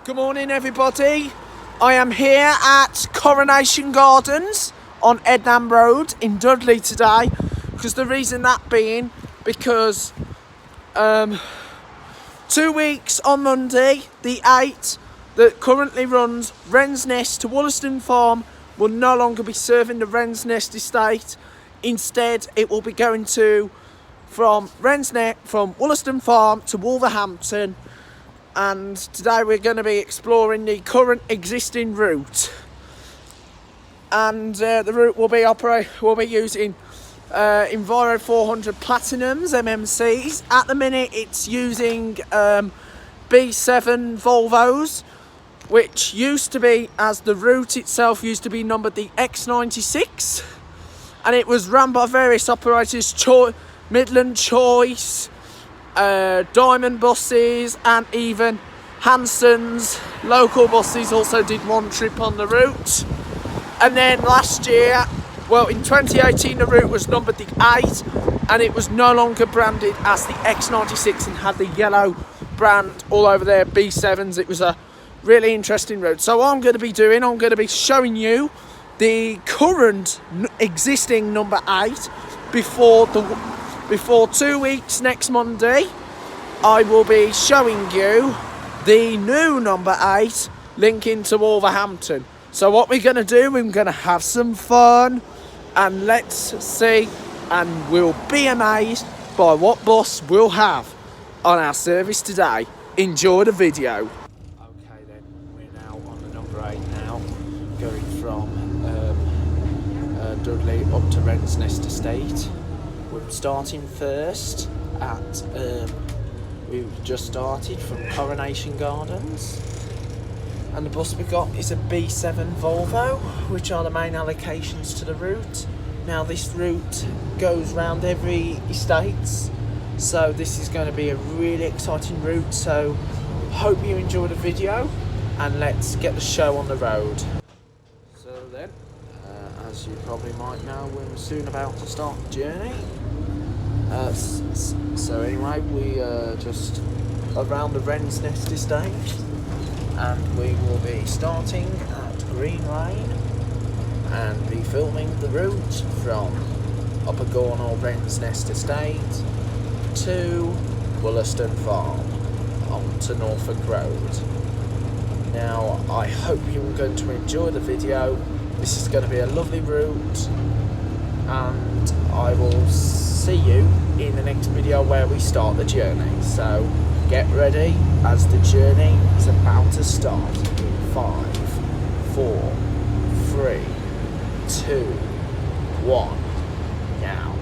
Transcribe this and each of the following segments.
Good morning everybody. I am here at Coronation Gardens on Ednam Road in Dudley today, because the reason that being because 2 weeks on Monday the 8th that currently runs Wrens Nest to Wollaston Farm will no longer be serving the Wrens Nest estate. Instead it will be going from Wollaston Farm to Wolverhampton, and today we're going to be exploring the current existing route, and the route will be using Enviro 400 Platinums MMCs. At the minute it's using B7 Volvos, which used to be, as the route itself used to be numbered the X96, and it was run by various operators, Midlands Choice, Diamond buses, and even Hanson's local buses also did one trip on the route. And then last year, well in 2018, the route was numbered the 8 and it was no longer branded as the X96 and had the yellow brand all over their B7s. It was a really interesting route. So what I'm going to be showing you the current existing number 8 before 2 weeks next Monday. I will be showing you the new number 8 linking to Wolverhampton. So what we're going to do, we're going to have some fun, and let's see, and we'll be amazed by what bus we'll have on our service today. Enjoy the video. Okay then, we're now on the number 8 now, going from Dudley up to Wrens Nest Estate. We're starting first at, we've just started from Coronation Gardens, and the bus we got is a B7 Volvo, which are the main allocations to the route. Now this route goes round every estates, so this is going to be a really exciting route, so hope you enjoy the video and let's get the show on the road. So then, as you probably might know, we're soon about to start the journey. So anyway, we are just around the Wrens Nest estate, and we will be starting at Green Lane and be filming the route from Upper Gornal Wrens Nest estate to Wollaston Farm onto Norfolk Road. Now I hope you're going to enjoy the video. This is going to be a lovely route, and I will see you in the next video where we start the journey. So get ready, as the journey is about to start in 5, 4, 3, 2, 1, now.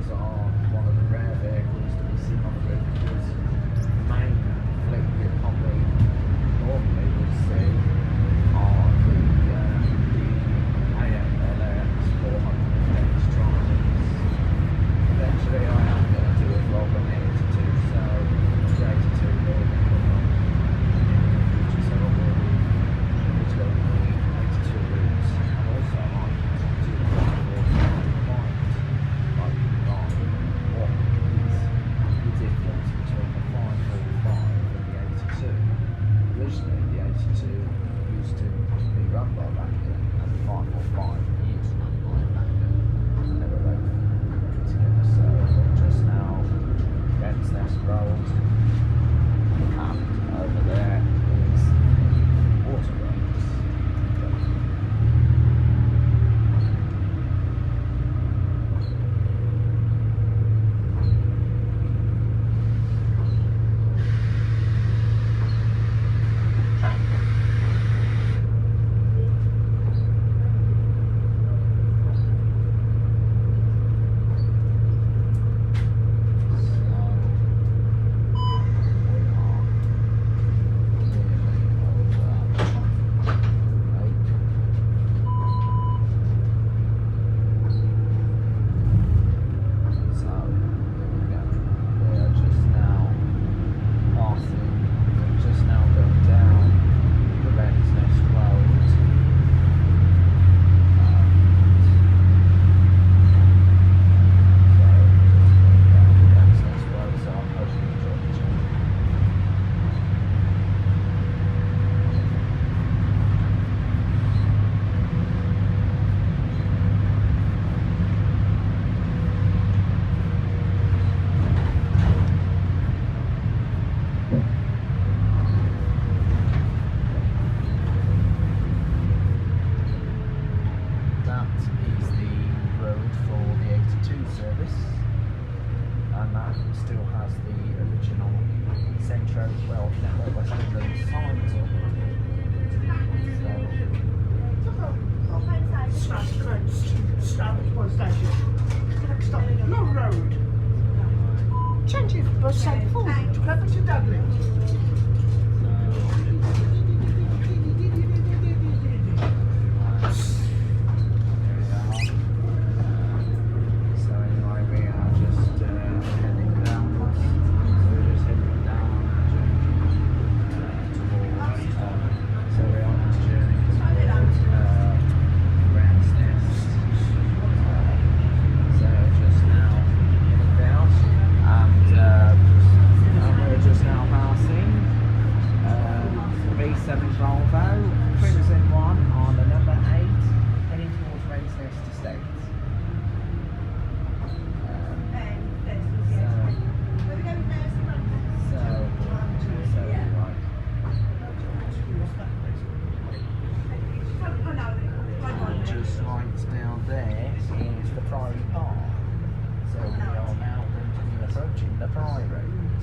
these are one of the rare vehicles to be seen on the road because the main fleet you probably normally would see are the AMLS 400 Trons. Eventually I am going to do a vlog on the 82, so the 82 will be coming up in the future, so I will be going on the 82 routes, and also I might do the 545 like what is the difference between the 545 and the 82. Originally the 82 used to be run by Bagger and the 545 used to run by Bagger, and they were both put together. So just now Pensnett Road, and over there is Waterworks. Stourbridge station. Next stop, Long Road. Change bus side forward to Clever to Dudley.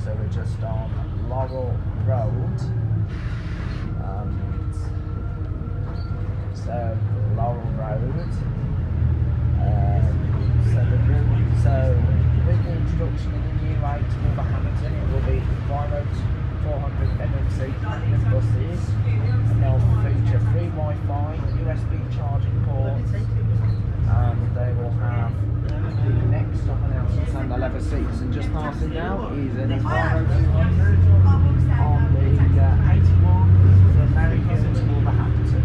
So we're just on Laurel Road. So Laurel Road. So with the introduction of the new route to Wolverhampton, it will be 400 Midlands Midlands buses, and they'll feature free Wi-Fi, USB charging ports, and they will have the next stop announcements and the leather seats. And just passing now is an Enviro 200 on the 81 from Birmingham to Wolverhampton.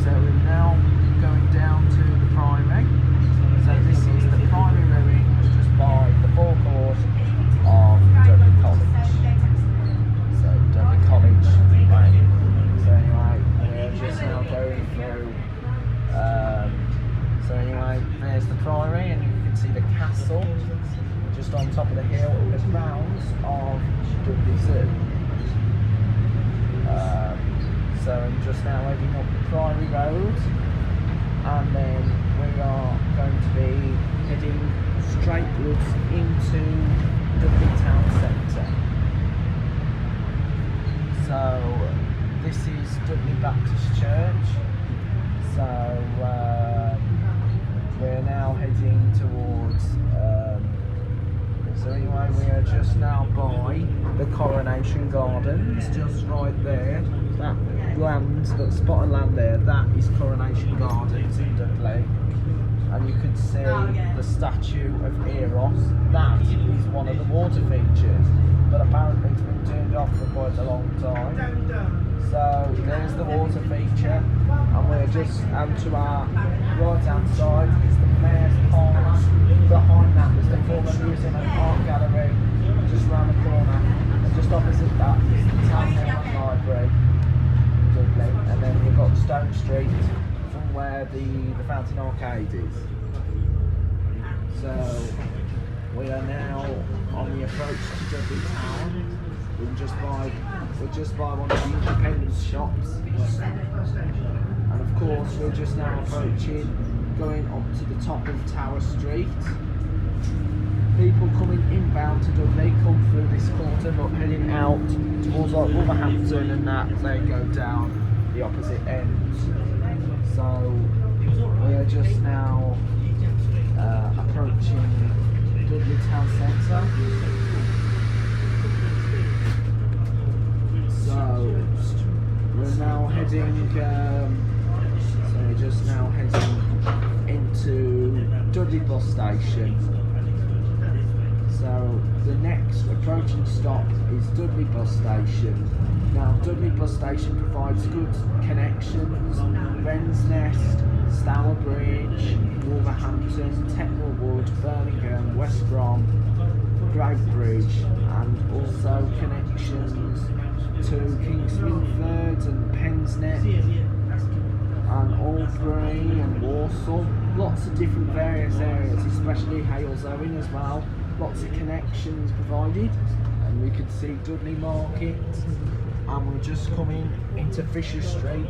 So we're now going down to the primary. So this is the primary ruins just by the forecourt of Dudley College. So Dudley College Lane. So anyway, we're just now going through. So anyway, there's the priory, and you can see the castle just on top of the hill in the grounds of Dudley Zoo. So I'm just now heading up the Priory Road, and then we are going to be heading straightwards into Dudley Town Centre. So this is Dudley Baptist Church. So we're now heading towards. So anyway, we are just now by the Coronation Gardens, just right there. That land, that spot of land there, that is Coronation Gardens in Dudley. And you can see the statue of Eros. That is one of the water features, but apparently it's been turned off for quite a long time. So there's the water feature, and we're just to our right hand side is the Mayor's Parlour. Behind that is the former museum and art gallery, just round the corner. And just opposite that is the Town Hall and Library, Dudley. And then we've got Stone Street from where the Fountain Arcade is. So we are now on the approach to Dudley Town. We're just by one of the independent shops, and of course we're just now approaching, going up to the top of Tower Street. People coming inbound to Dudley come through this quarter, but heading out towards like Wolverhampton and that, they go down the opposite end. So we are just now approaching Dudley Town Centre. So we're now heading. So we're just now heading into Dudley bus station. So the next approaching stop is Dudley bus station. Now Dudley bus station provides good connections: Wrens, Stourbridge, Wolverhampton, Techwell, Birmingham, West Brom, Great Bridge, and also connections to Kingswinford and Pensnett and Albury and Walsall. Lots of different various areas, especially Halesowen as well. Lots of connections provided, and we can see Dudley Market, and we're just coming into Fisher Street,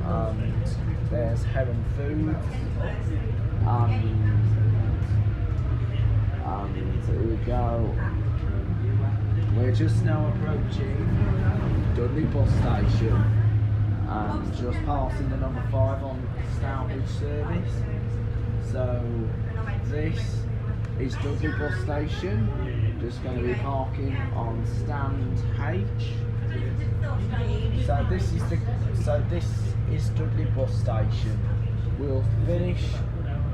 and there's Heron Foods, and here we go. We're just now approaching Dudley bus station and just passing the number 5 on Stourbridge service. So this is Dudley bus station. Just going to be parking on stand H. So this is Dudley bus station. We'll finish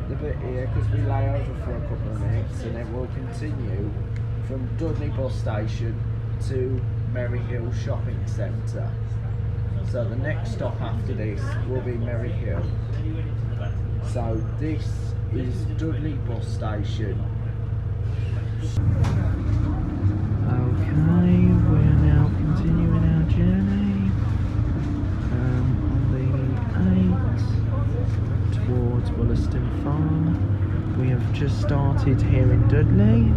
the bit here because we lay over for a couple of minutes, and then we'll continue from Dudley bus station to Merry Hill Shopping Centre. So the next stop after this will be Merry Hill. So this is Dudley bus station. Okay, we're now continuing our journey on the 8 towards Wollaston Farm. We have just started here in Dudley.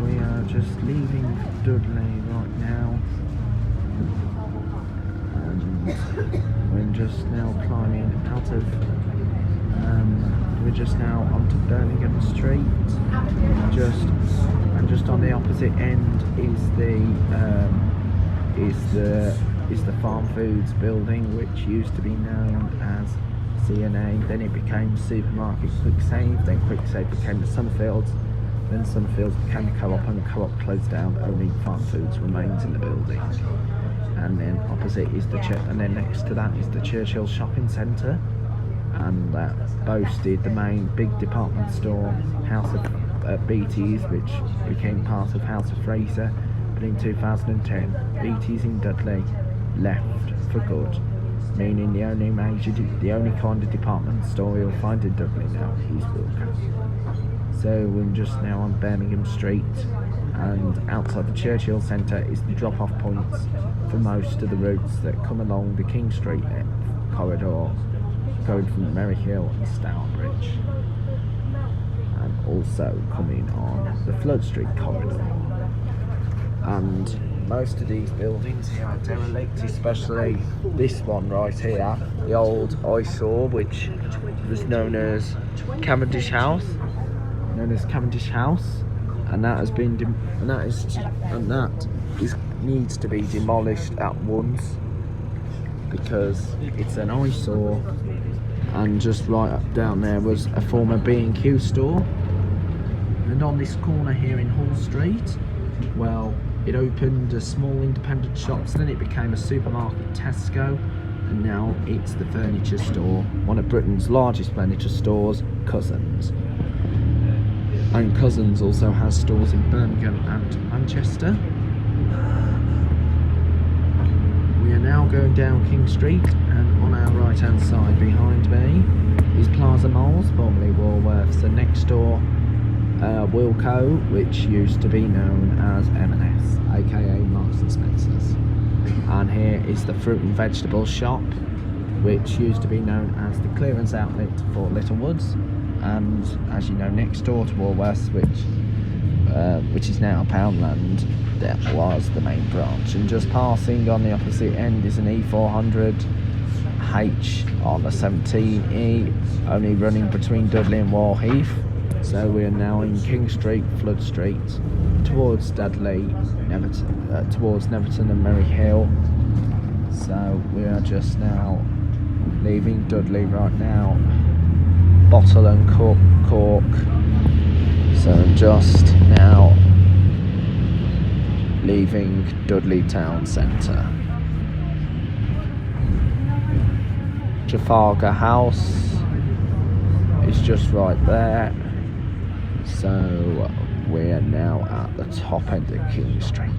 We are just leaving Dudley right now, and we're just now climbing out of. We're just now onto Birmingham Street. Just on the opposite end is the Farm Foods building, which used to be known as CNA. Then it became Supermarket Quicksave. Then Quicksave became the Sunfields. Then Sunfields became a co-op, and the co-op closed down. Only Farm Foods remains in the building. And then opposite is and then next to that is the Churchill Shopping Centre, and that boasted the main big department store, House of BT's, which became part of House of Fraser. But in 2010, BT's in Dudley left for good, meaning the only kind of department store you'll find in Dudley now is Wilko. So we're just now on Birmingham Street, and outside the Churchill Centre is the drop-off points for most of the routes that come along the King Street corridor, going from Merry Hill and Stourbridge, and also coming on the Flood Street corridor. And most of these buildings here are derelict, especially this one right here, the old eyesore, which was known as Cavendish House. And that has been needs to be demolished at once. because it's an eyesore. And just right up down there was a former B&Q store. And on this corner here in Hall Street, well, it opened a small independent shops, then it became a supermarket, Tesco, and now it's the furniture store, one of Britain's largest furniture stores, Cousins. And Cousins also has stores in Birmingham and Manchester. We are now going down King Street, and on our right hand side behind me is Plaza Malls, formerly Woolworths, and next door Wilco, which used to be known as M&S, aka Marks and Spencer's. And here is the fruit and vegetable shop, which used to be known as the clearance outlet for Littlewoods. And as you know, next door to Woolworths, which is now Poundland, there was the main branch. And just passing on the opposite end is an E400 H on the 17E, only running between Dudley and Warheath. So we are now in King Street, Flood Street, towards Dudley, towards Neverton and Merry Hill. So we are just now leaving Dudley right now. Bottle and Cork. So I'm just now leaving Dudley Town Centre. Trafalgar House is just right there. So we're now at the top end of King Street.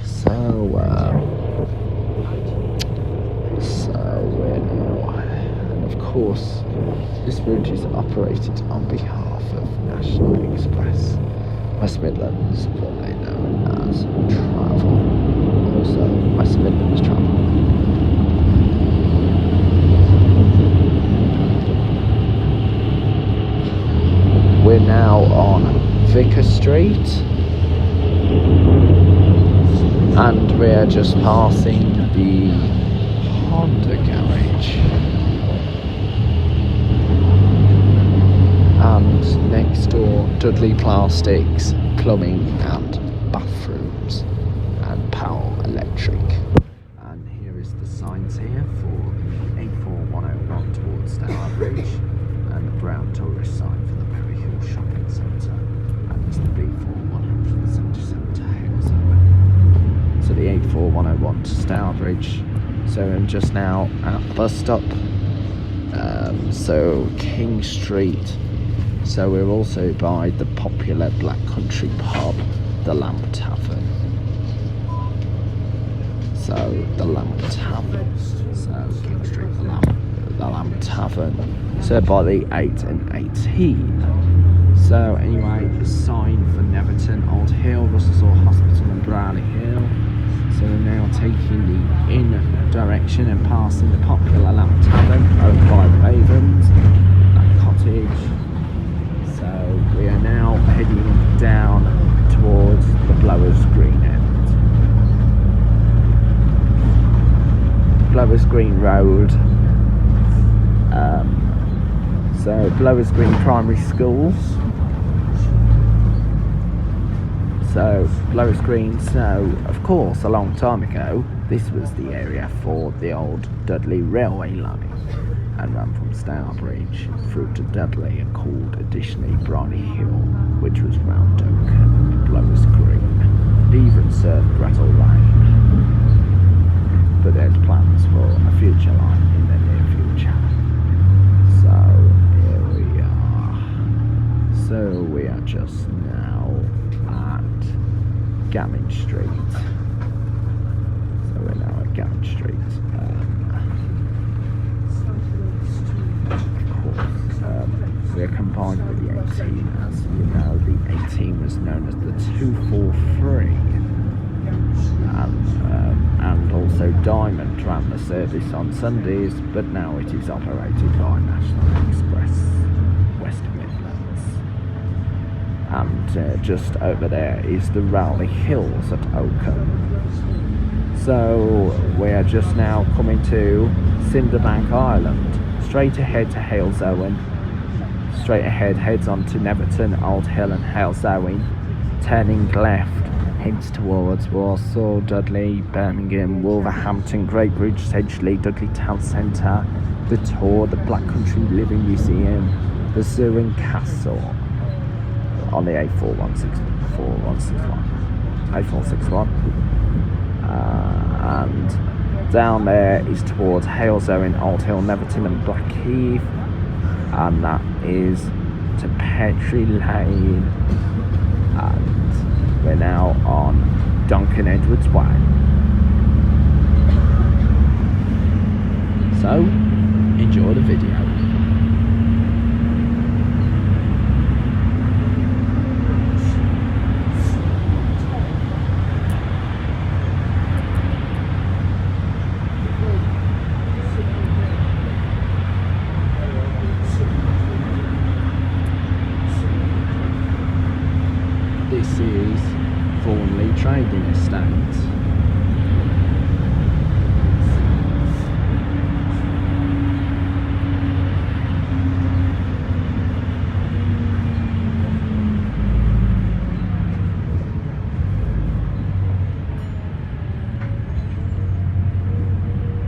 So we're now, and of course, this route is operated on behalf of National Express, West Midlands, formerly known as Travel. Also, West Midlands Travel. We're now on Vicar Street, and we're just passing the Honda garage. And next door, Dudley Plastics, Plumbing and Bathrooms, and Powell Electric. And here is the signs here for the A4101 towards Stourbridge, and the brown tourist sign for the Merry Hill Shopping Centre, and it's the B4177 to Halesome. So the A4101 to Stourbridge. So I'm just now at the bus stop. So King Street. So we're also by the popular Black Country pub, the Lamp Tavern. So the Lamp Tavern. So King Street, the Lamp Tavern. So by the 8 and 18. So anyway, the sign for Neverton, Old Hill, Russell's Hospital and Browley Hill. So we're now taking the in direction and passing the popular Lamp Tavern, owned by the Ravens, that cottage. So we are now heading down towards the Blowers Green end. Blowers Green Road. So Blowers Green Primary Schools. So Blowers Green, so of course a long time ago this was the area for the old Dudley railway line, and ran from Stourbridge through to Dudley and called additionally Briny Hill, which was round Oak, Blowers Green, and even served Brattle Lane. But there's plans for a future line in the near future. So here we are. So we are just now at Gammon Street. So we're now at Gammon Street. We are combined with the 18, as you know. The 18 was known as the 243, and also Diamond ran the service on Sundays, but now it is operated by National Express West Midlands. And just over there is the Rowley Hills at Oakham. So we are just now coming to Cinderbank Island. Straight ahead to Halesowen. Straight ahead heads on to Neverton, Old Hill and Halesowen. Turning left heads towards Warsaw, Dudley, Birmingham, Wolverhampton, Great Bridge, Sedgley, Dudley Town Centre, the Tor, the Black Country Living Museum, the Zoo and Castle on the A461. And down there is towards Halesowen, Old Hill, Netherton and Blackheath, and that is to Petrie Lane, and we're now on Duncan Edwards Way. So, enjoy the video. This is Thornley Trading Estate.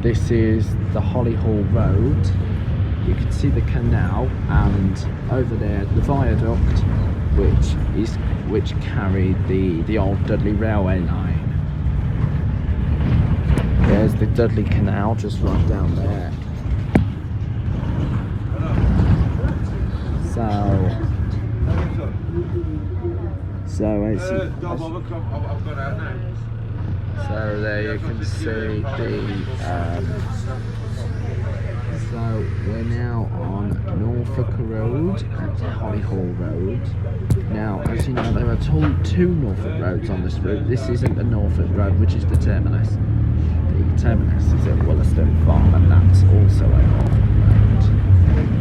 This is the Hollyhall Road. You can see the canal, and over there the viaduct, which carried the old Dudley railway line. There's the Dudley Canal just right down there. So there you can see the so we're now on Norfolk Road and Hollyhall Road. Now, as you know, there are two Norfolk roads on this route. This isn't the Norfolk Road, which is the terminus. The terminus is at Wollaston Farm, and that's also a Norfolk road.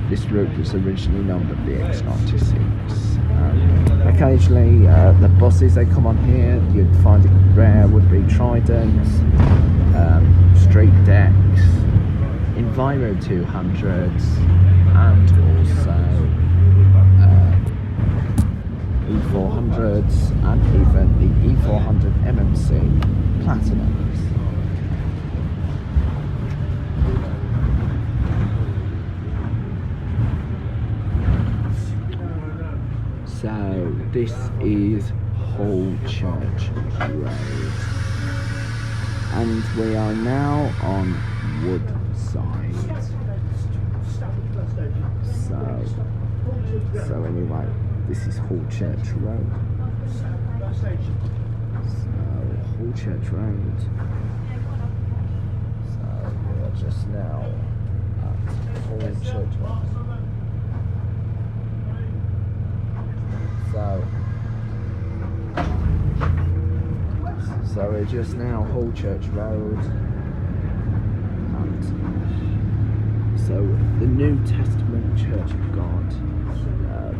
This route was originally numbered the X96. Occasionally, the buses they come on here, you'd find it rare, would be Tridents, Street Decks, Enviro 200s, and also E400s, and even the E400 MMC Platinums. So this is Hall Church Road, and we are now on Woodside. So anyway, this is Hall Church Road. Hall Church Road. So we are just now at Hall Church Road. So we're just now Hall Church Road, and so the New Testament Church of God,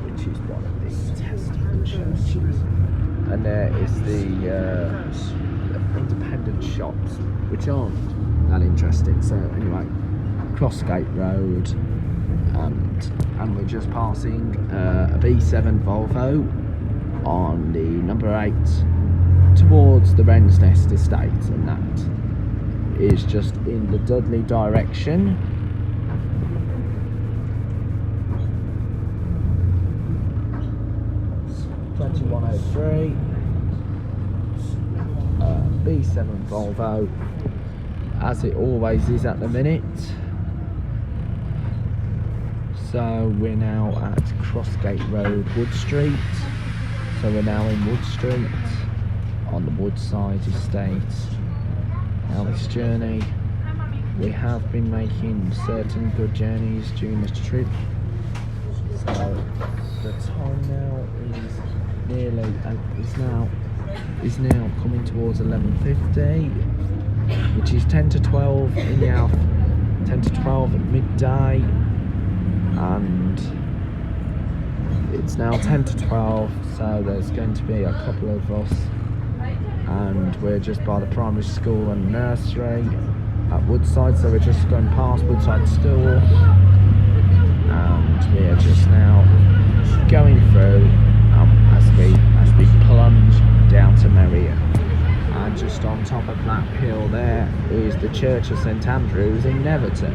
which is one of the Testament churches, and there is the independent shops, which aren't that interesting. So anyway, Crossgate Road, and we're just passing a B7 Volvo on the number 8 towards the Wrens estate, and that is just in the Dudley direction. B103 B7 Volvo, as it always is at the minute. So we're now at Crossgate Road, Wood Street. So we're now in Wood Street on the Woodside estate. Now this journey, we have been making certain good journeys during this trip. So the time now is now coming towards 11:50, which is 10 to 12 in the 10 to 12 at midday, and it's now 10 to 12, so there's going to be a couple of us, and we're just by the primary school and nursery at Woodside, so we're just going past Woodside School, and we're just now going through as we plunge down to Merry Hill. And just on top of that hill there is the Church of St Andrews in Netherton.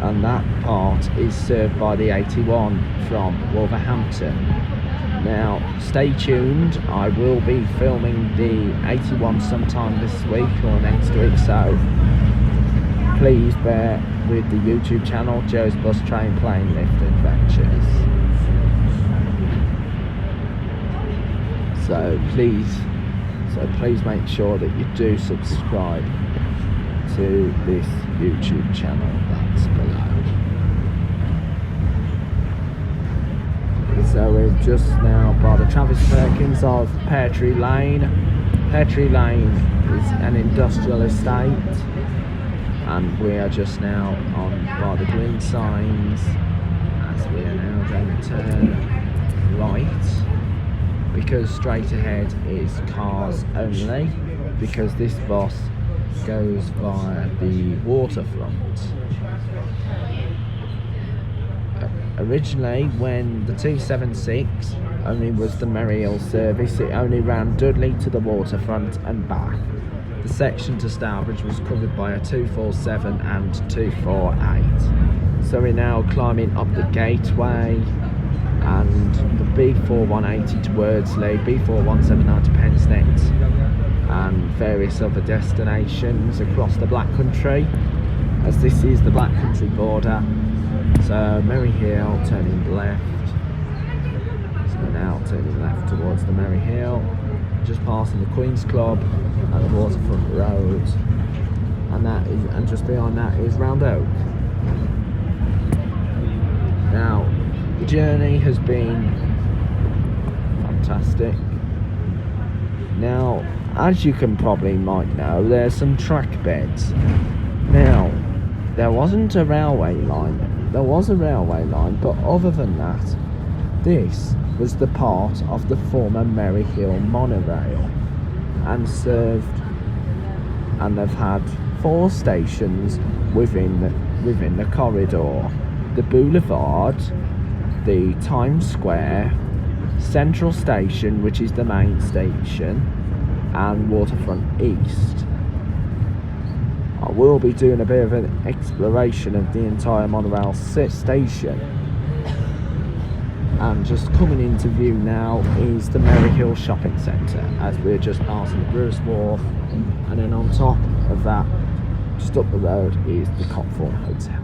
And that part is served by the 81 from Wolverhampton. Now, stay tuned, I will be filming the 81 sometime this week or next week, so please bear with the YouTube channel, Joe's Bus Train Plane Lift Adventures. So please make sure that you do subscribe to this YouTube channel that's below. So we're just now by the Travis Perkins of Pear Tree Lane. Pear Tree Lane is an industrial estate, and we are just now on by the green signs as we are now going to turn right, because straight ahead is cars only, because this bus goes via the waterfront. Originally, when the 276 only was the Merry Hill service, it only ran Dudley to the waterfront and back. The section to Stourbridge was covered by a 247 and 248. So we're now climbing up the gateway, and the B4180 to Wordsley, B4179 to Pensnett, and various other destinations across the Black Country, as this is the Black Country border. So Merry Hill, turning left. So now turning left towards the Merry Hill, just passing the Queen's Club and the Waterfront Road, and just behind that is Round Oak. Now, the journey has been fantastic. Now, as you can probably might know, there's some track beds. Now, there wasn't a railway line. There was a railway line, but other than that, this was the part of the former Merry Hill monorail, and they've had 4 stations within the corridor: the Boulevard, the Times Square, Central Station, which is the main station, and Waterfront East. I will be doing a bit of an exploration of the entire monorail station. And just coming into view now is the Merry Hill Shopping Centre, as we're just passing the Bruce Wharf, and then on top of that, just up the road, is the Copthorne Hotel.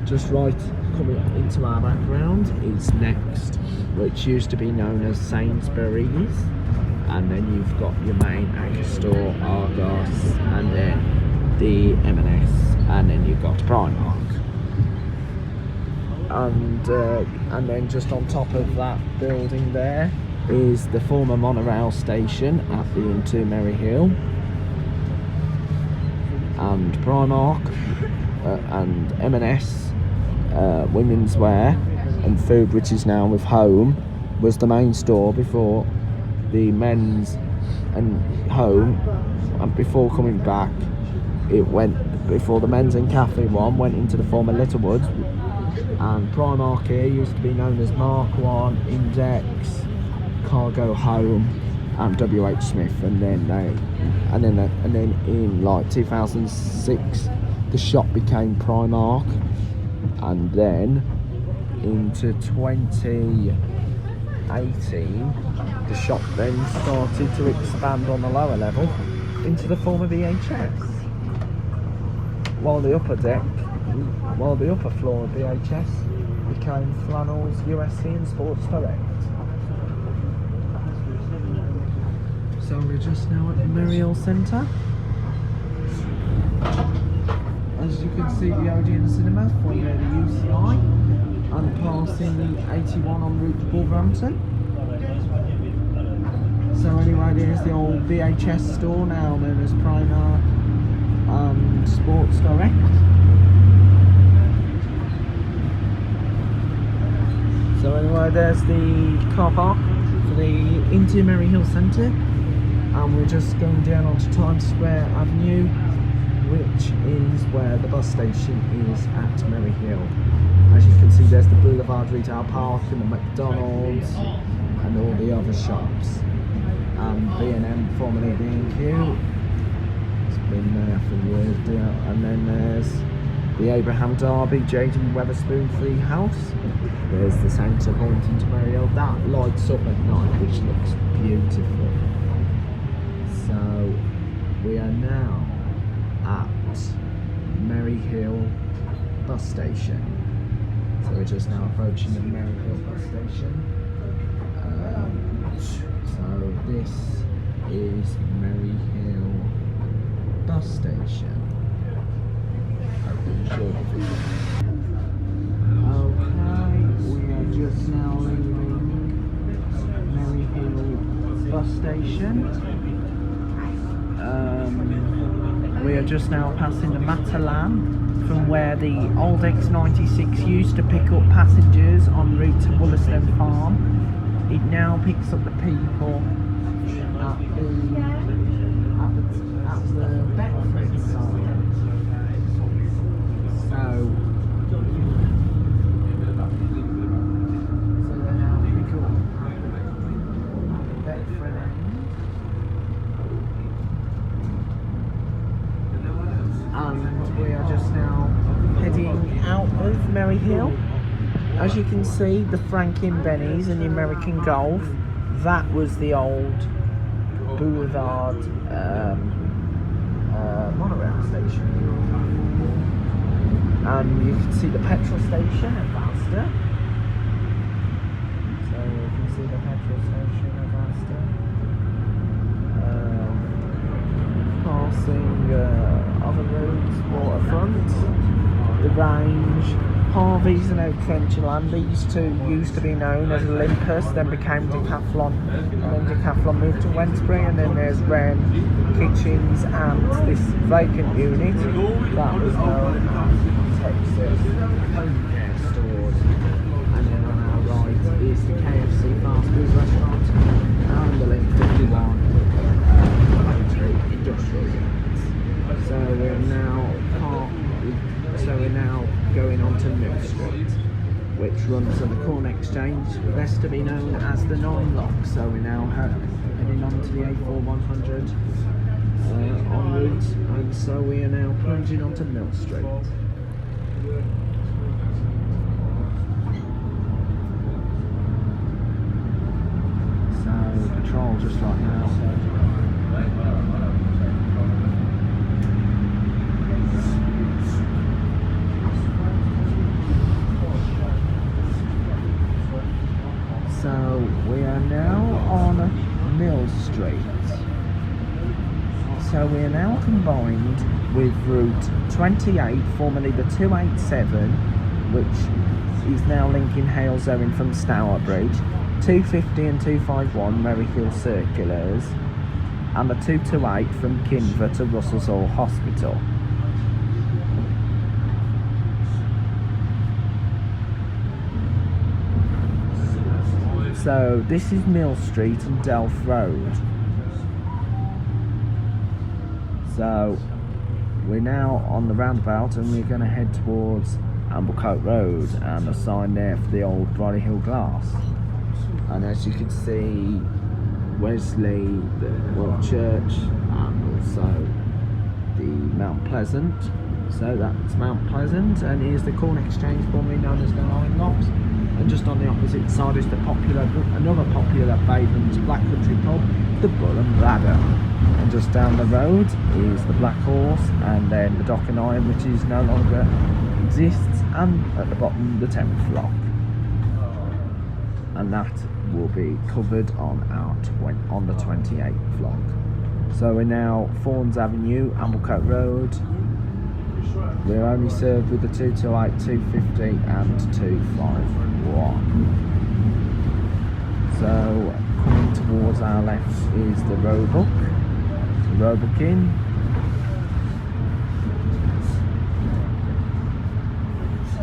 Just right coming into our background is Next, which used to be known as Sainsbury's, and then you've got your main anchor store, Argos, and then the M&S, and then you've got Primark. And then just on top of that building there is the former monorail station at the Into Merry Hill, and Primark, and M&S, women's wear and food, which is now with Home, was the main store before the men's and Home, and before coming back, before the men's and cafe one went into the former Littlewoods. And Primark here used to be known as Mark 1, Index, Cargo Home, and WH Smith, and then in like 2006 the shop became Primark, and then into 2018 the shop then started to expand on the lower level into the former VHS, while the upper floor of VHS became Flannels, USC and Sports Direct. So we're just now at the Merry Hill Centre. As you can see, the Odeon Cinema, formerly the UCI, and passing the 81 en route to Wolverhampton. So anyway, there's the old VHS store, now known as Primark and Sports Direct. So anyway, there's the car park for the Into Merry Hill Centre, and we're just going down onto Times Square Avenue, which is where the bus station is at Merry Hill. As you can see, there's the Boulevard Retail Park and the McDonald's and all the other shops. B&M, formerly B&Q. It's been there for years. And then there's the Abraham Derby, J.D. Wetherspoon Free House. There's the Centre pointing to Merry Hill. That lights up at night, which looks beautiful. So we are now at Merry Hill bus station. So we're just now approaching the Merry Hill bus station. So this is Merry Hill bus station. Okay, we are just now leaving Merry Hill bus station. We are just now passing the Matalan, from where the old X96 used to pick up passengers en route to Wollaston Farm. It now picks up the people at the Bedford side. So they now pick up at the Bedford end. And we are just now heading out of Merry Hill. As you can see, the Franklin Bennies and the American Golf, that was the old Boulevard monorail station. And you can see the petrol station at Astor. So you can see the petrol station at Astor. Passing other roads, waterfront, the Range, Harvey's and Oak Frenchland. These two used to be known as Olympus, then became Decathlon, and then Decathlon moved to Wensbury, and then there's Wrens Kitchens and this vacant unit that was known as Texas Home Care Stores. And then on our right is the KFC fast food restaurant and the Link 51 industrial units. So we're now going on to Mill Street, which runs to the Corn Exchange, best to be known as the Nine Lock. So we're now heading on to the A4100 en route, and so we are now plunging onto Mill Street. So patrol just right now. So we are now on Mill Street. So we are now combined with Route 28, formerly the 287, which is now linking Halesowen from Stourbridge, 250 and 251 Merry Hill Circulars, and the 228 from Kinver to Russell's Hall Hospital. So this is Mill Street and Delft Road. So we're now on the roundabout and we're going to head towards Amblecote Road, and a sign there for the old Brolly Hill Glass. And as you can see, Wesley, the World Church, and also the Mount Pleasant. So that's Mount Pleasant, and here's the Corn Exchange, formerly known as the Nine Locks. And just on the opposite side is the another popular Baden's Black Country pub, the Bull and Bladder. And just down the road is the Black Horse, and then the Dock and Iron, which is no longer exists, and at the bottom the 10th Lock. And that will be covered on the 28th vlog. So we're now Fawns Avenue, Amblecote Road. We're only served with the 228, 250 and 251. So coming towards our left is the Roebuck Inn.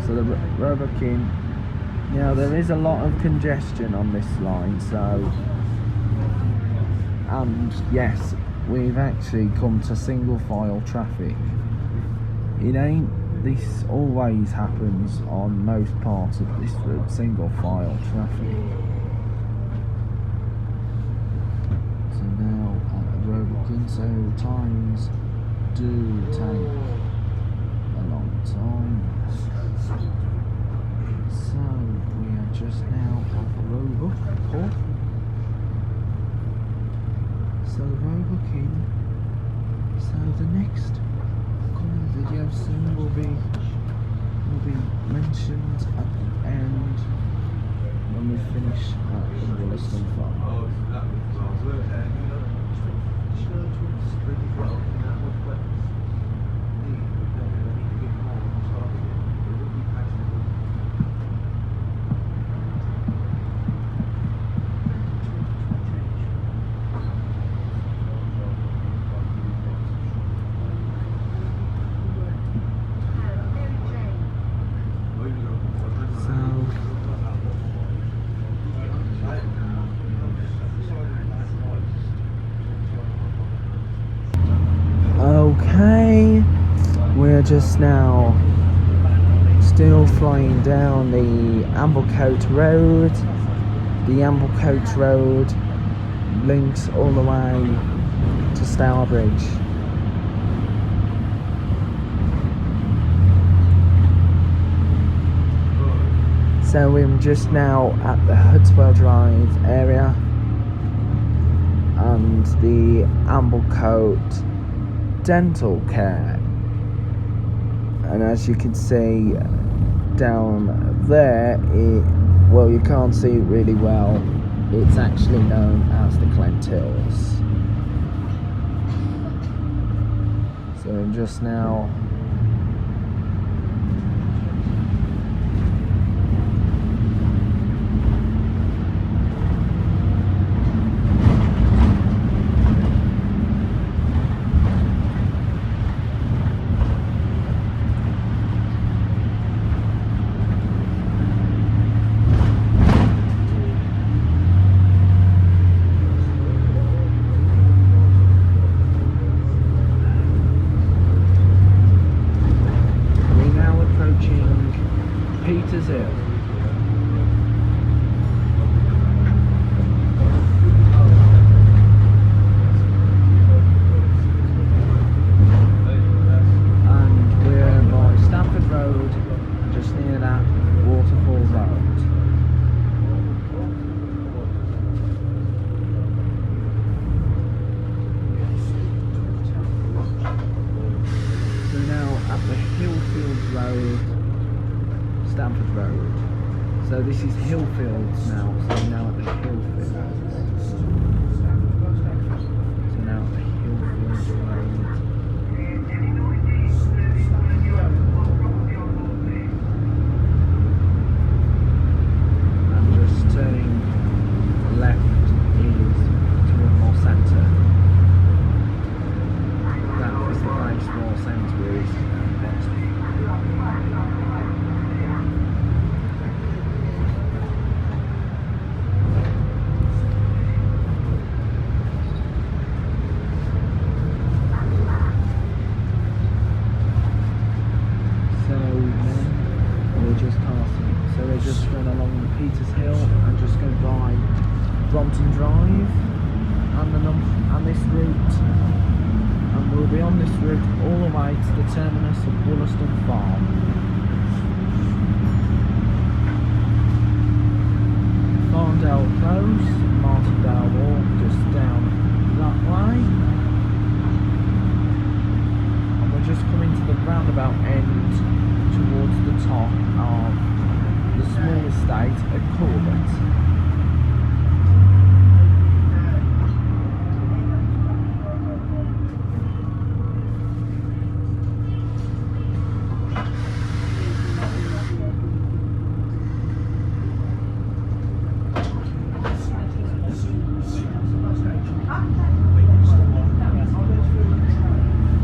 So the Roebuck Inn. Now there is a lot of congestion on this line, so, and yes, we've actually come to single file traffic. It ain't This always happens on most parts of this route, single file traffic. So now at the Roebuck, so times do take a long time. So we are just now at the Roebuck pub. So the Roebuck Inn. So the next coming video soon will be mentioned at the end when we finish at the Wollaston farm. Okay, we're just now still flying down the Amblecote Road. The Amblecote Road links all the way to Stourbridge. So we're just now at the Hudswell Drive area and the Amblecote Dental Care, and as you can see down there, well, you can't see it really well, it's actually known as the Clent Hills. So I'm just now So this is Hillfields now, so we're now at the Hillfields. So now at the Hillfields Road. And just turning left is Gornal Centre. That is the place where Sainsbury's next. Just run along the Peters Hill and just go by Brompton Drive and this route, and we'll be on this route all the way to the terminus of Wollaston Farm. Farndale Close, Martindale Walk, just down that way, and we're just coming to the roundabout end towards the top of the small estate at Corbett.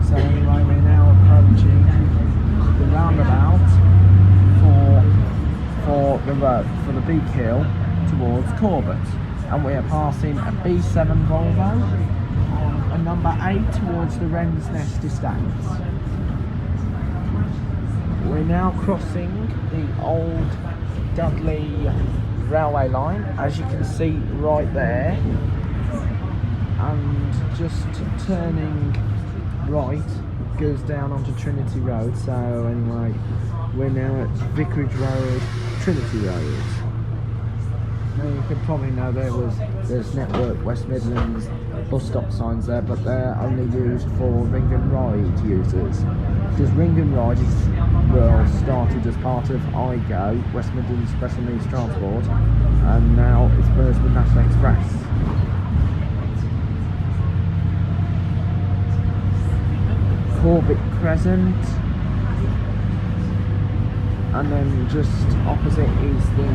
So anyway, we're now approaching the roundabout for the big hill towards Corbett, and we are passing a B7 Volvo on a number 8 towards the Wrens Estates. We're now crossing the old Dudley railway line, as you can see right there, and just turning right goes down onto Trinity Road. So anyway, we're now at Vicarage Road, Trinity Road. Now you can probably know there's Network West Midlands bus stop signs there, but they're only used for Ring and Ride users. Because Ring and Ride started as part of IGO, West Midlands Special Needs Transport, and now it's merged with National Express. Corbett Crescent, and then just opposite is the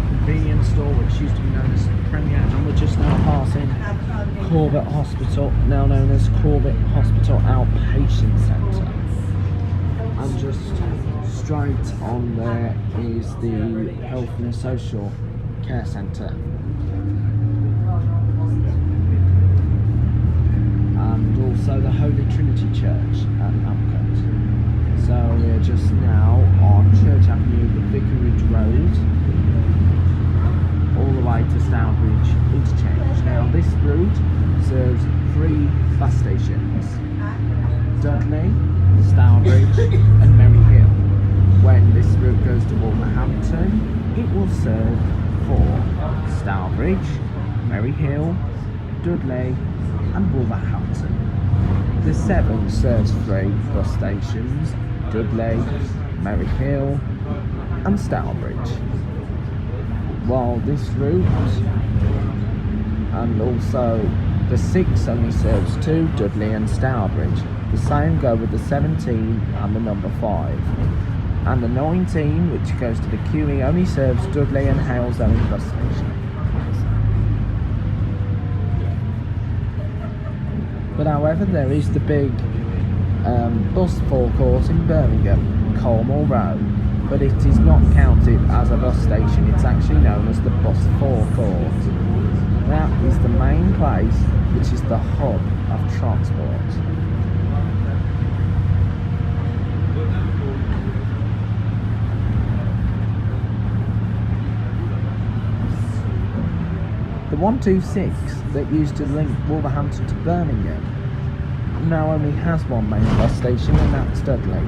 convenience store, which used to be known as Premier, and we're just now passing Corbett Hospital, now known as Corbett Hospital Outpatient Centre. And just straight on there is the Health and Social Care Centre. And also the Holy Trinity Church at Napcot. So we're just now on Church Avenue, the Vicarage Road, all the way to Stourbridge interchange. Now this route serves 3 bus stations: Dudley, Stourbridge and Merry Hill. When this route goes to Wolverhampton, it will serve 4: Stourbridge, Merry Hill, Dudley and Wolverhampton. The 7 serves 3 bus stations: Dudley, Merry Hill and Stourbridge. While this route and also the 6 only serves 2: Dudley and Stourbridge. The same go with the 17 and the number 5. And the 19, which goes to the QE, only serves Dudley and Halesoe bus station. But however, there is the big bus forecourt in Birmingham, Cornwall Road, but it is not counted as a bus station. It's actually known as the bus forecourt. That is the main place, which is the hub of transport. The 126 that used to link Wolverhampton to Birmingham now only has one main bus station, and that's Dudley.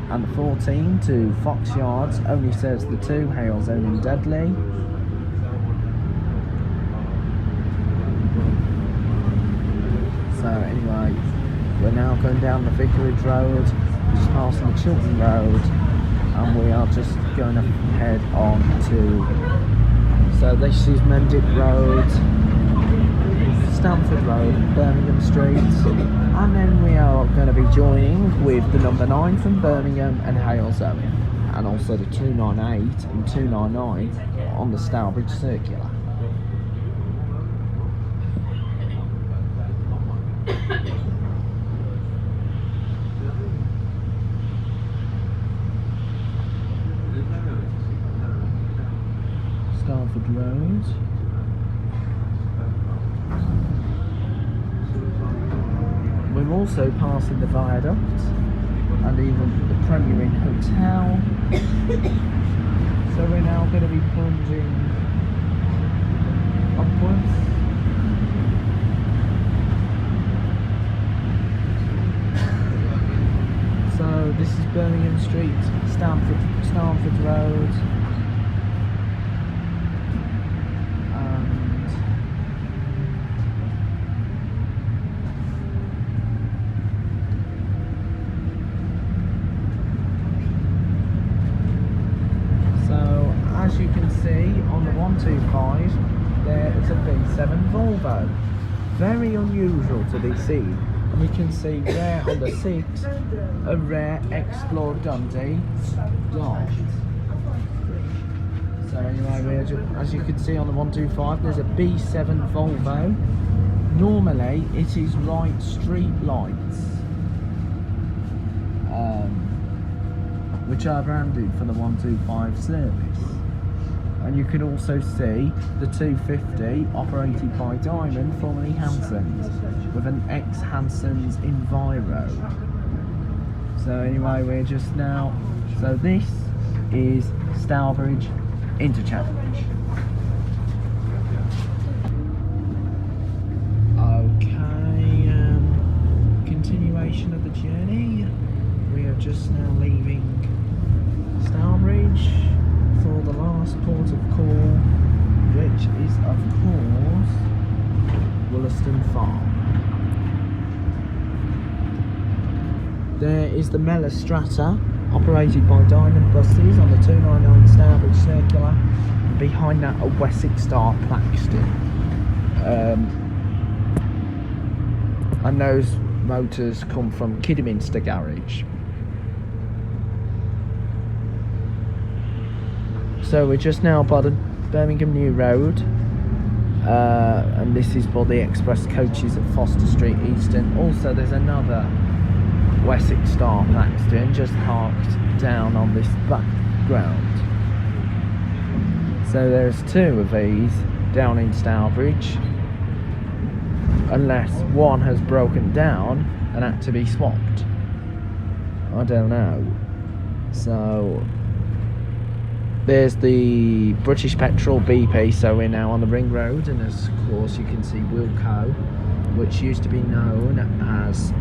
And the 14 to Fox Yards only serves the 2, Halesoe and Dudley. So anyway, we're now going down the Vicarage Road, just passing the Chiltern Road, and we are just going to head on to, so this is Mendip Road, Stamford Road, Birmingham Street, and then we are going to be joining with the number 9 from Birmingham and Halesoe, and also the 298 and 299 on the Stourbridge Circular. Stamford Road. We're also passing the viaduct and even the Premier Inn Hotel. So we're now going to be plunging upwards. So this is Birmingham Street, Stamford Road. As you can see on the 125, there is a B7 Volvo. Very unusual to be seen. And we can see there on the 6, a rare Explore Dundee Dart. So anyway, as you can see on the 125, there's a B7 Volvo. Normally it is right street lights, which are branded for the 125 service. And you can also see the 250 operated by Diamond, formerly Hanson's, with an ex-Hanson's Enviro. So anyway, we're just now, so this is Stourbridge Interchange. Okay, continuation of the journey. We are just now leaving Stourbridge for the last port of call, which is of course Wollaston Farm. There is the Mellor Strata, operated by Diamond buses on the 299 Stourbridge Circular, and behind that a Wessex Star Plaxton. And those motors come from Kidderminster Garage. So we're just now by the Birmingham New Road, and this is for the express coaches at Foster Street Easton. Also there's another Wessex Star Plaxton just parked down on this background. So there's two of these down in Stourbridge, unless one has broken down and had to be swapped. I don't know. So there's the British Petrol BP, so we're now on the Ring Road, and of course you can see Wilco, which used to be known as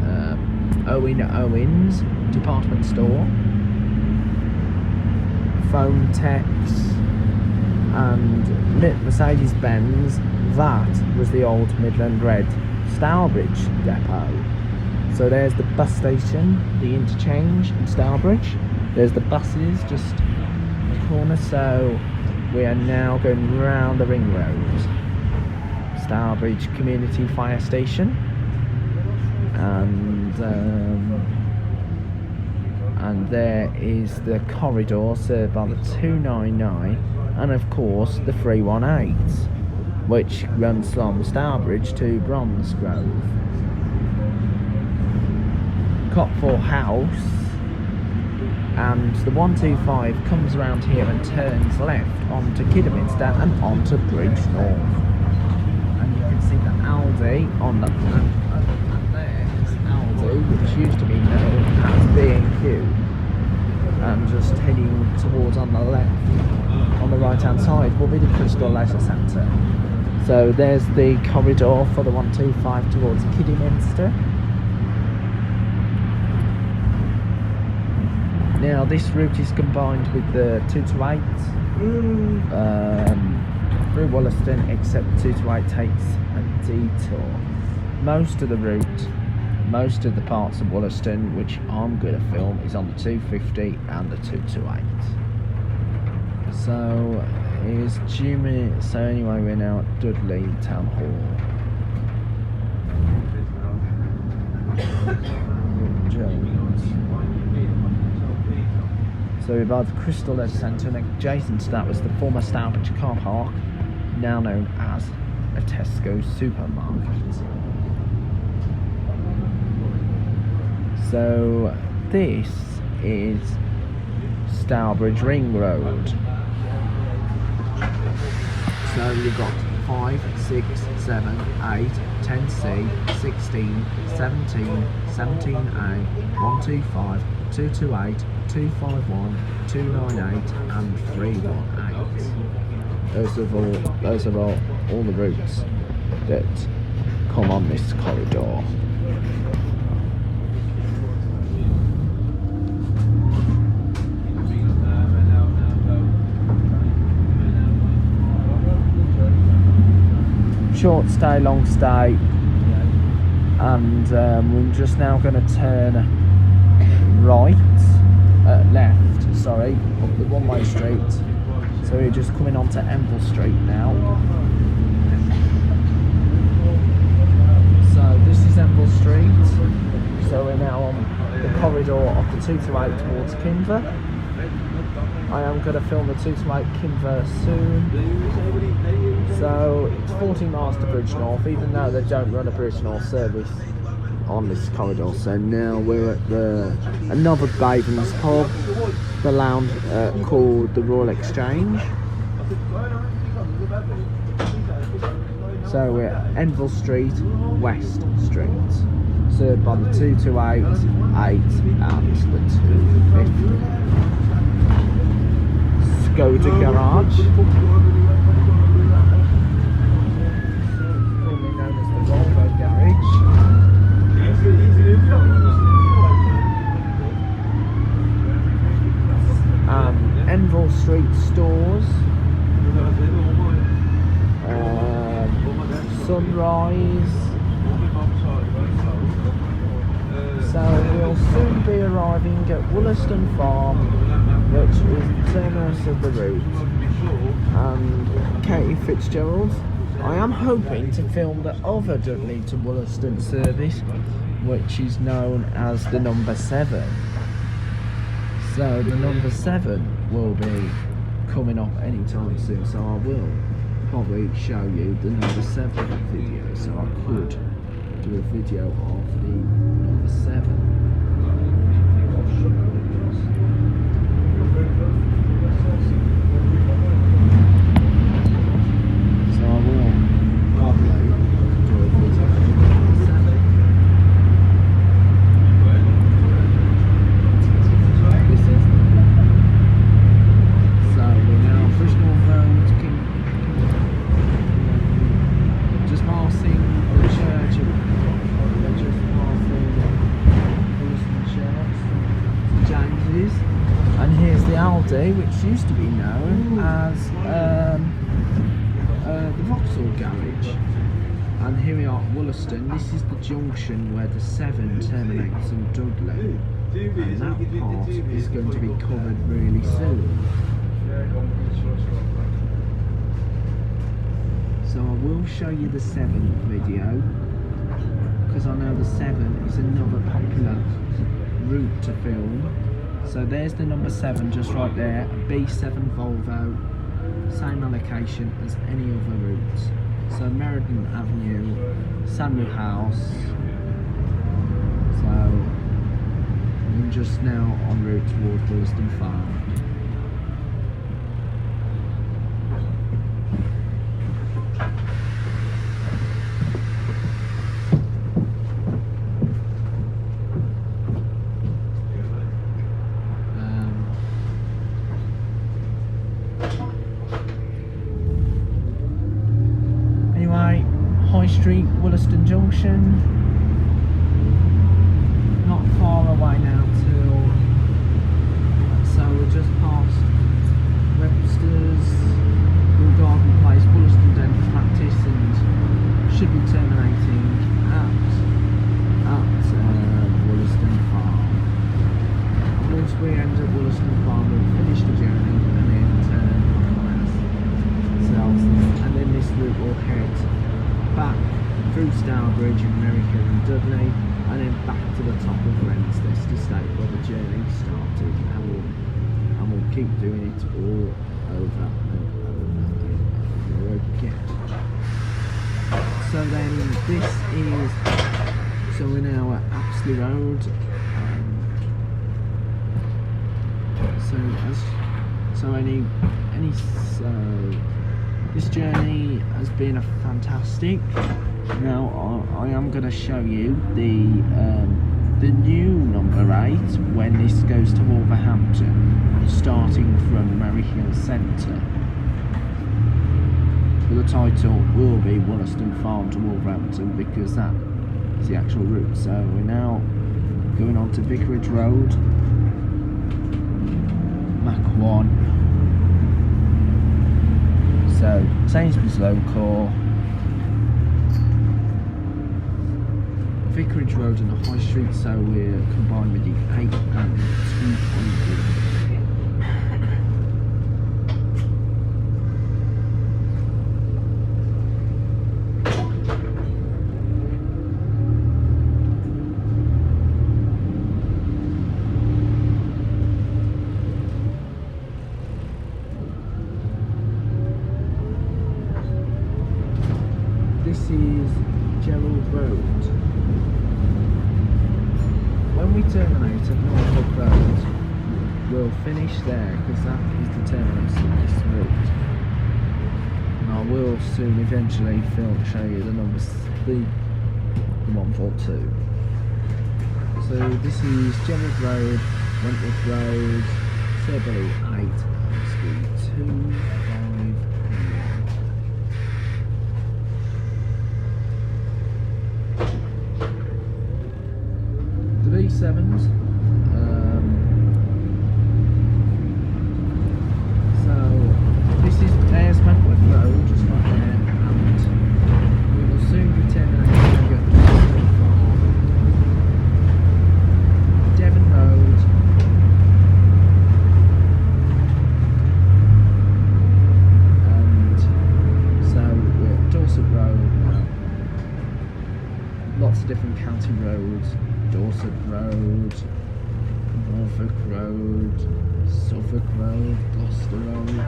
Owen Owens Department Store, Phone Techs, and Mercedes-Benz. That was the old Midland Red Stourbridge Depot. So there's the bus station, the interchange in Stourbridge. There's the buses just the corner, so we are now going round the Ring Road. Stourbridge Community Fire Station, and there is the corridor served by the 299, and of course the 318, which runs from Stourbridge to Bromsgrove. Copthall House, and the 125 comes around here and turns left onto Kidderminster and onto Bridge North. And you can see the Aldi on the and there's Aldi, which used to be known as B&Q, and just heading towards on the left, on the right hand side will be the Crystal Leisure Centre. So there's the corridor for the 125 towards Kidderminster. Now this route is combined with the 228 through Wollaston, except 228 takes a detour. Most of the route, most of the parts of Wollaston which I'm going to film is on the 250 and the 228. So is Jimmy. So anyway, we're now at Dudley Town Hall. Jones. So we're by the Crystal Leisure Centre, and adjacent to that was the former Stourbridge car park, now known as a Tesco supermarket. So this is Stourbridge Ring Road. So you've got 5, 6, 7, 8, 10C, 16, 17, 17A, 125, 228, 251, 298 and 318. Those are all the routes that come on this corridor. Short stay, long stay, and we're just now going to turn left, sorry, up the one-way street. So we're just coming onto Enville Street now. So this is Enville Street. So we're now on the corridor of the 228 towards Kinver. I am going to film the 228 Kinver soon. So it's 14 miles to Bridge North, even though they don't run a Bridge North service on this corridor. So now we're at another Baven's pub, the lounge called the Royal Exchange. So we're at Enville Street, West Street, served by the 228, 8 and the 250. Skoda Garage, formerly known as the Volvo Garage. Enville Street Stores, Sunrise. So we'll soon be arriving at Wollaston Farm, which is the terminus of the route, and Katie Fitzgerald. I am hoping to film the other Dudley to Wollaston service, which is known as the number 7. So the number 7 will be coming up anytime soon, so I will probably show you the number 7 video, so I could do a video of the number 7. So I will probably do a video of the number 7. This is so we're now Bristol Road, just passing the church, we're just passing Wollaston Church, St James's, and here's the Aldi, which used to be known as the Vauxhall Garage. And here we are at Wollaston. This is the junction where the 7 terminates in Dudley, and that part is going to be covered really soon. So I will show you the 7 video, because I know the 7 is another popular route to film. So there's the number 7 just right there, a B7 Volvo, same allocation as any other routes. So Meriden Avenue, Sandwell House. So I'm just now en route towards Wollaston Farm. High Street, Wollaston Junction. Not far away now till. So we're just past Webster's, Garden Place, Wollaston Dental Practice, and should be terminating at Wollaston Farm. Once we end at Wollaston Farm, we'll finish the journey and then turn south, and then this route will head back through Stourbridge and Birmingham and Dudley, and then back to the top of Wrens estate where the journey started, and we'll keep doing it all over and over again. So then this is, so we're now at Apsley Road. This journey has been fantastic. Now I am going to show you the new number 8 when this goes to Wolverhampton, starting from Merryhill Centre. But the title will be Wollaston Farm to Wolverhampton, because that is the actual route. So we're now going on to Vicarage Road, Mach 1. So Sainsbury's local, Vicarage Road and the High Street, so we're combined with the 8 and 200. This is Gerald Road. When we terminate at Norfolk Road, we'll finish there, because that is the terminus of this route. And I I will soon eventually show you the numbers, the 142. So this is Gerald Road, Wentworth Road, Sandwell 8, Street 251. The B7s. So this is there's Wentworth Road, just right there, and we will soon be terminating at Devon Road, and so we're at Dorset Road now. Lots of different county roads: Dorset Road, Norfolk Road, Suffolk Road, Gloucester Road.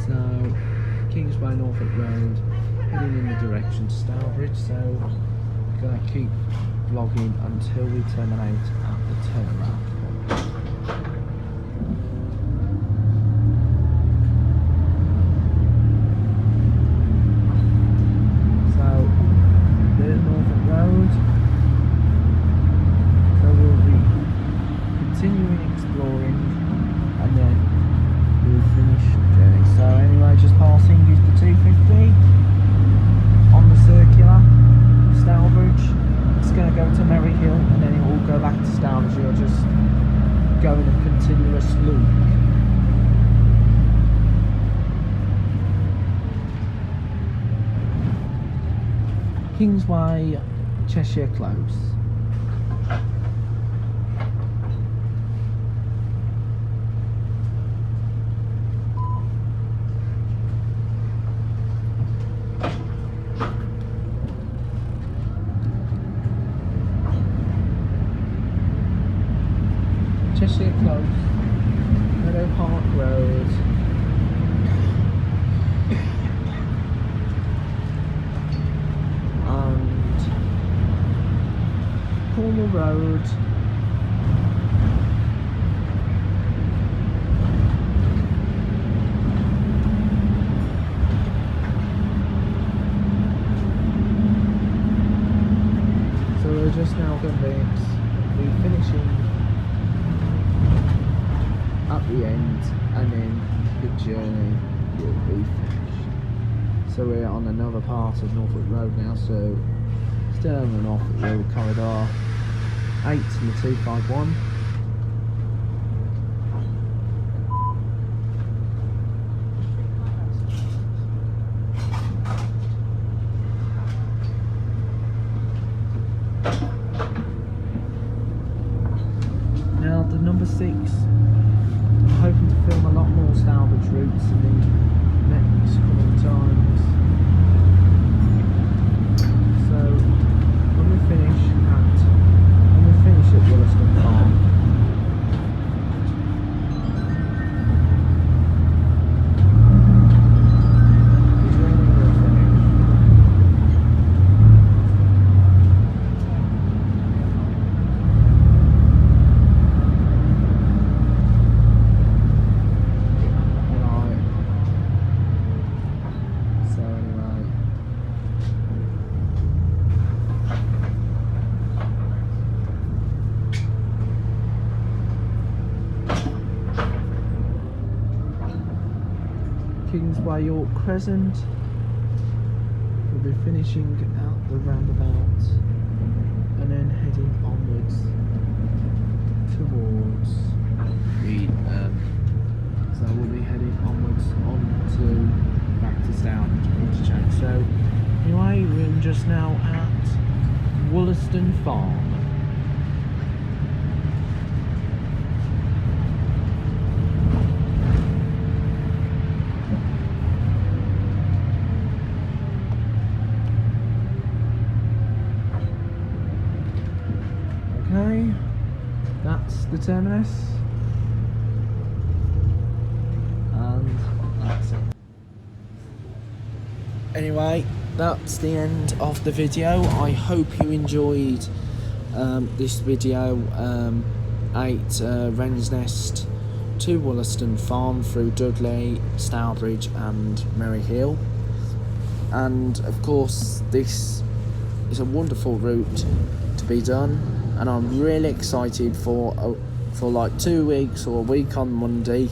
So, Kingsway, Norfolk Road, heading in the direction to Stourbridge, so we're going to keep vlogging until we terminate at the turnaround point. So, there's Norfolk Road, so we'll be continuing exploring and then we'll finish the journey. So anyway, just passing is the 250 on the circular Stourbridge. It's going to go to Merry Hill and then it will go back to Stourbridge. You'll just go in a continuous loop. Kingsway, Cheshire Close. Cheshire Close, Meadow Park Road, and Gornal Road, so we're just now going to be finishing at the end, and then the journey will be finished. So we're on another part of Norfolk Road now, so still on the Norfolk Road corridor 8 and the 251. Now the number 6. Hoping to film a lot more Stourbridge routes in the next coming times. So when we finish at Wollaston Farm, the journey will finish. Kingsway York Crescent. We'll be finishing out the roundabout and then heading onwards towards so we'll be heading onwards back to Stourbridge interchange. So anyway, we're just now at Wollaston Farm. That's the terminus, and that's it. Anyway, that's the end of the video. I hope you enjoyed this video, 8 Wren's Nest to Wollaston Farm through Dudley, Stourbridge and Merry Hill. And of course this is a wonderful route to be done, and I'm really excited for like 2 weeks or a week on Monday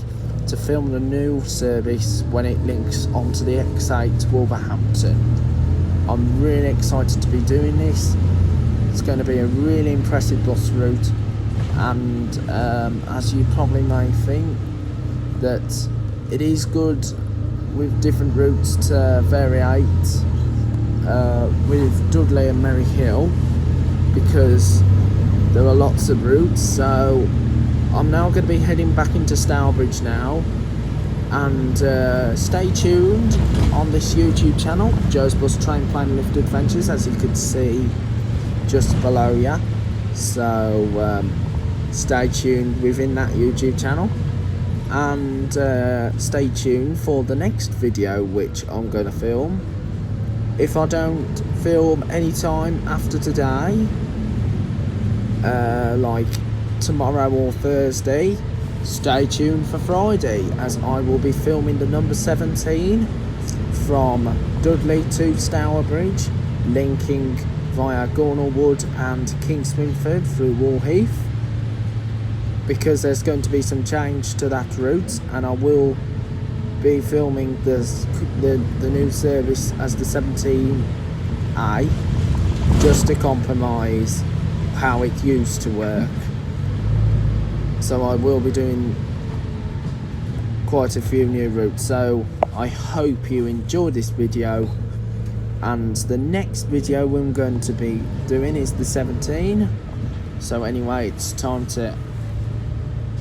to film the new service when it links onto the X8 Wolverhampton. I'm really excited to be doing this. It's going to be a really impressive bus route, and as you probably may think, that it is good with different routes to variate with Dudley and Merry Hill, because there are lots of routes. So I'm now going to be heading back into Stourbridge now, and stay tuned on this YouTube channel, Joe's Bus Train Plane Lift Adventures, as you could see just below you. So stay tuned within that YouTube channel, and stay tuned for the next video which I'm going to film. If I don't film any time after today, like tomorrow or Thursday, stay tuned for Friday, as I will be filming the number 17 from Dudley to Stourbridge, linking via Gornal Wood and Kingswinford through Wallheath, because there's going to be some change to that route, and I will be filming the new service as the 17A, just to compromise how it used to work. So I will be doing quite a few new routes. So I hope you enjoyed this video, and the next video we're going to be doing is the 17. So anyway, it's time to...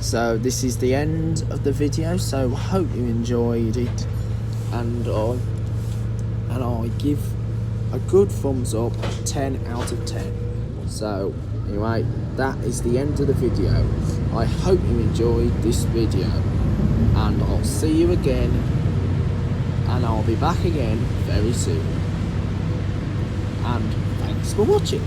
So this is the end of the video, so hope you enjoyed it, and I give a good thumbs up, 10 out of 10. So anyway, that is the end of the video. I hope you enjoyed this video, and I'll see you again, and I'll be back again very soon. And thanks for watching.